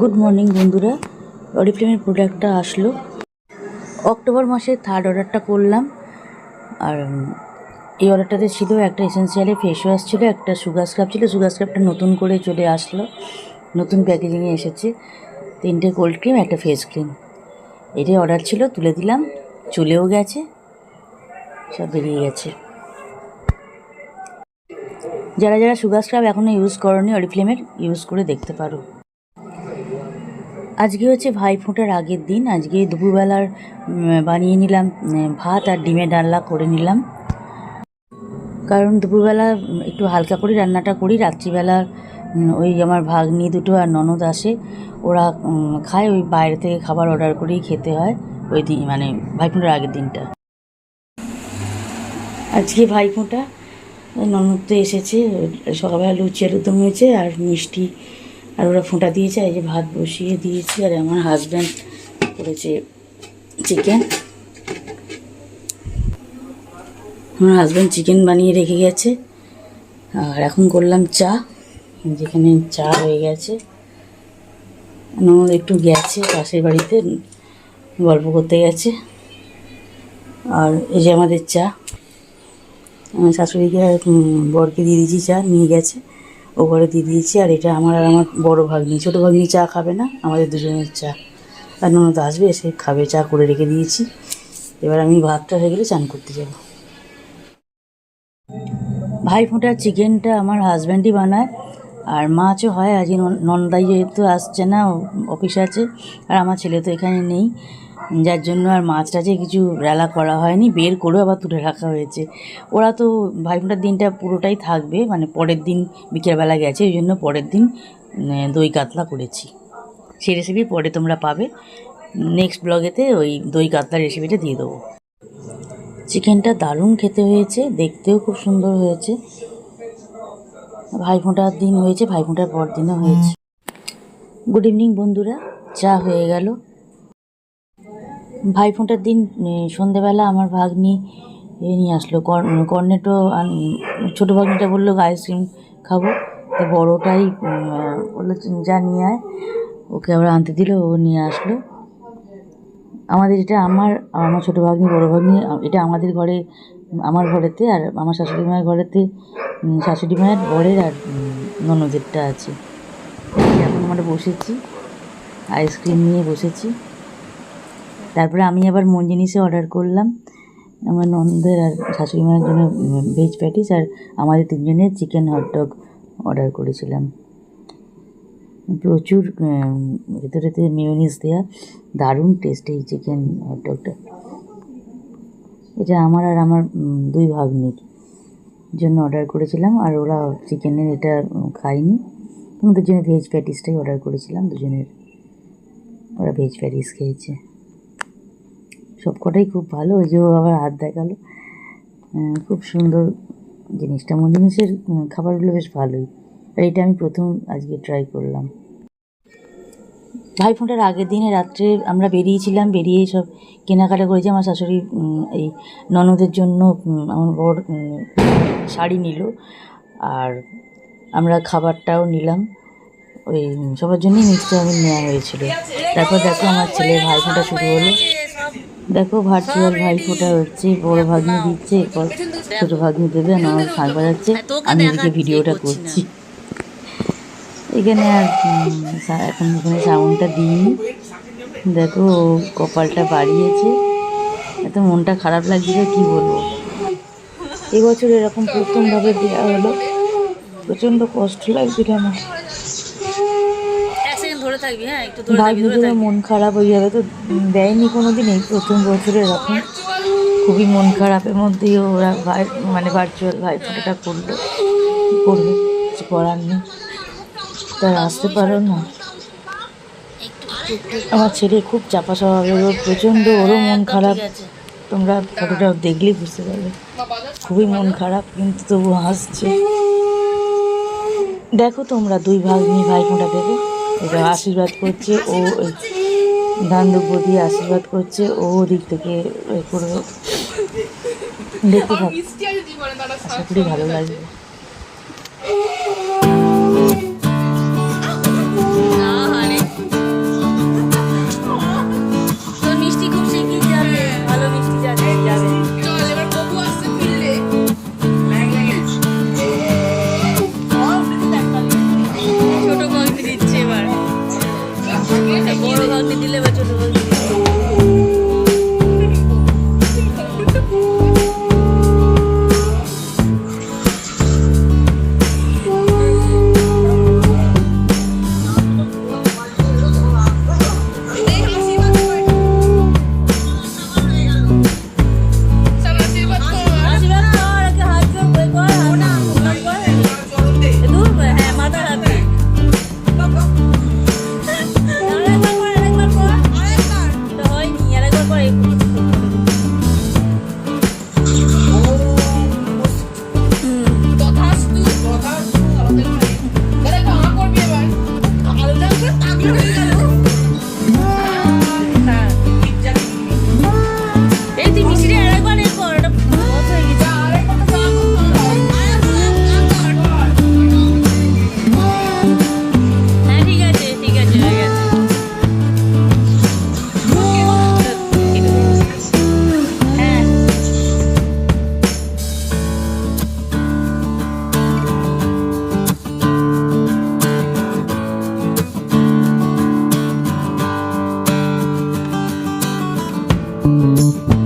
Good morning বন্ধুরা, অরিফ্লেমের প্রোডাক্টটা আসলো অক্টোবর মাসে। থার্ড অর্ডারটা করলাম। আর এই অর্ডারটাতে ছিল একটা এসেন্সিয়ালের ফেস ওয়াশ ছিল, একটা সুগার স্ক্রাব ছিল। সুগার স্ক্রাবটা নতুন করে চলে আসলো, নতুন প্যাকেজিংয়ে এসেছে। 3টে কোল্ড ক্রিম, একটা ফেস ক্রিম। এটাই অর্ডার ছিল, তুলে দিলাম, চলেও গেছে, সব বেরিয়ে গেছে। যারা যারা সুগার স্ক্রাব এখনও ইউজ করনি অরিফ্লেমের, ইউজ করে দেখতে পারো। আজকে হচ্ছে ভাইফোঁটার আগের দিন। আজকে দুপুরবেলার বানিয়ে নিলাম ভাত আর ডিমের ডালনা করে নিলাম, কারণ দুপুরবেলা একটু হালকা করে রান্নাটা করি। রাত্রিবেলা ওই আমার ভাগ্নি দুটো আর ননদ আসে, ওরা খায়, ওই বাইরে থেকে খাবার অর্ডার করেই খেতে হয় ওই দিন, মানে ভাইফোঁটার আগের দিনটা। আজকে ভাইফোঁটা, ননদ তো এসেছে, সকালবেলা লুচি আলুরদম হয়েছে আর মিষ্টি, আর ওরা ফোঁটা দিয়েছে। এই যে ভাত বসিয়ে দিয়েছি, আর আমার হাজব্যান্ড করেছে চিকেন। আমার হাজব্যান্ড চিকেন বানিয়ে রেখে গেছে। আর এখন করলাম চা, যেখানে চা হয়ে গেছে। ননদ একটু গেছে পাশের বাড়িতে, গল্প করতে গেছে। আর এই যে আমাদের চা, আমার শাশুড়িকে আর বরকে দিয়ে দিয়েছি, চা নিয়ে গেছে, ও ঘরে দিয়ে দিয়েছি। আর এটা আমার আর আমার বড় ভাগ্নি, ছোটো ভাগ্নি চা খাবে না, আমাদের দুজনের চা। আর ননদ আসবে, এসে খাবে, চা করে রেখে দিয়েছি। এবার আমি ভাতটা হয়ে গেলে চান করতে যাব। ভাইফোঁটার চিকেনটা আমার হাজব্যান্ডই বানায়, আর মাছও হয়। আজকে নন্দাই যেহেতু আসছে না, অফিস আছে, আর আমার ছেলে তো এখানে নেই, যার জন্য আর মাছটা যে কিছু রান্না করা হয়নি, বের করেও আবার তুলে রাখা হয়েছে। ওরা তো ভাইফোঁটার দিনটা পুরোটাই থাকবে, মানে পরের দিন বিকেলবেলা গেছে, ওই জন্য পরের দিন দই কাতলা করেছি। সেই রেসিপি পরে তোমরা পাবে, নেক্সট ব্লগেতে ওই দই কাতলা রেসিপিটা দিয়ে দেবো। চিকেনটা দারুণ খেতে হয়েছে, দেখতেও খুব সুন্দর হয়েছে। ভাইফোঁটার দিন হয়েছে, ভাইফোঁটার পর দিনও হয়েছে। গুড ইভিনিং বন্ধুরা, চা হয়ে গেল। ভাইফোঁটার দিন সন্ধেবেলা আমার ভাগ্নি নিয়ে আসলো কর্নেটো। ছোটো ভাগ্নিটা বললো আইসক্রিম খাবো, তো বড়োটাই বললো যা নিয়ে আয়, ওকে আবার আনতে দিল, ও নিয়ে আসলো। আমাদের এটা আমার ছোটো ভাগ্নি, বড়ো ভাগ্নি, এটা আমাদের ঘরে, আমার ঘরেতে, আর আমার শাশুড়ি মায়ের ঘরেতে শাশুড়ি মায়ের বরের আর ননদেরটা আছে। এখন আমরা বসেছি, আইসক্রিম নিয়ে বসেছি। তারপরে আমি আবার মন জিনিসে অর্ডার করলাম, আমার ননদের আর শাশুড়ি মায়ের জন্য ভেজ প্যাটিস, আর আমাদের তিনজনের চিকেন হটডগ অর্ডার করেছিলাম। প্রচুর ভেতরেতে মেয়োনিজ দেওয়া, দারুণ টেস্ট এই চিকেন হটডগটা। এটা আমার আর আমার দুই ভাগ্নির জন্য অর্ডার করেছিলাম, আর ওরা চিকেনের এটা খায়নি। আমাদের জন্য ভেজ প্যাটিসটাই অর্ডার করেছিলাম দুজনের, ওরা ভেজ প্যাটিস খেয়েছে। সব কটাই খুব ভালো। ওই যে ও আবার হাত দেখালো, খুব সুন্দর জিনিসটা। মন জিনিসের খাবারগুলো বেশ ভালোই, আর এটা আমি প্রথম আজকে ট্রাই করলাম। ভাইফোঁটার আগের দিনে রাত্রে আমরা বেরিয়েছিলাম, বেরিয়ে সব কেনাকাটা করেছি। আমার শাশুড়ি এই ননদের জন্য আমার বর শাড়ি নিল, আর আমরা খাবারটাও নিলাম, ওই সবার জন্যই মিক্সড চাউমিন নেওয়া হয়েছিল। তারপর দেখো আমার ছেলের ভাইফোঁটা শুরু হলো। দেখো ভার্চুয়াল ভাইফোঁটা হচ্ছে, বড় ভাগ্নি দিচ্ছে, এরপর ছোটো ভাগ্নি দেবে, আমার শাঁখ বাজাচ্ছে, আমি এদিকে ভিডিওটা করছি। এখানে আর এখন এখানে সাউন্ডটা দিইনি। দেখো কপালটা বাড়িয়েছে, এত মনটা খারাপ লাগছিল কি বলবো। এবছর এরকম প্রথমভাবে দেওয়া হলো, প্রচণ্ড কষ্ট লাগছিল আমার। ভাগ্নিদেরও মন খারাপ হয়ে যাবে, তো দেয়নি কোনো দিন, এই প্রথম বছরে এরকম খুবই মন খারাপের মধ্যেই ওরা মানে ভার্চুয়াল ভাইফোঁটাটা করলো। কী করবে, কিছু করার নেই, তার আসতে পারো না। আমার ছেলে খুব চাপা স্বভাবের, ওর প্রচণ্ড, ওরও মন খারাপ। তোমরা ফটোটা দেখলেই বুঝতে পারবে, খুবই মন খারাপ, কিন্তু তবু হাসছে। দেখো তোমরা দুই ভাগ্নি ভাইফোঁটা দেবে, এটা আশীর্বাদ করছে, ও ধান দুব্বো দিয়ে আশীর্বাদ করছে, ও দিক থেকে করবে। দেখতে থাক, আশা করি ভালো লাগবে। টাটা।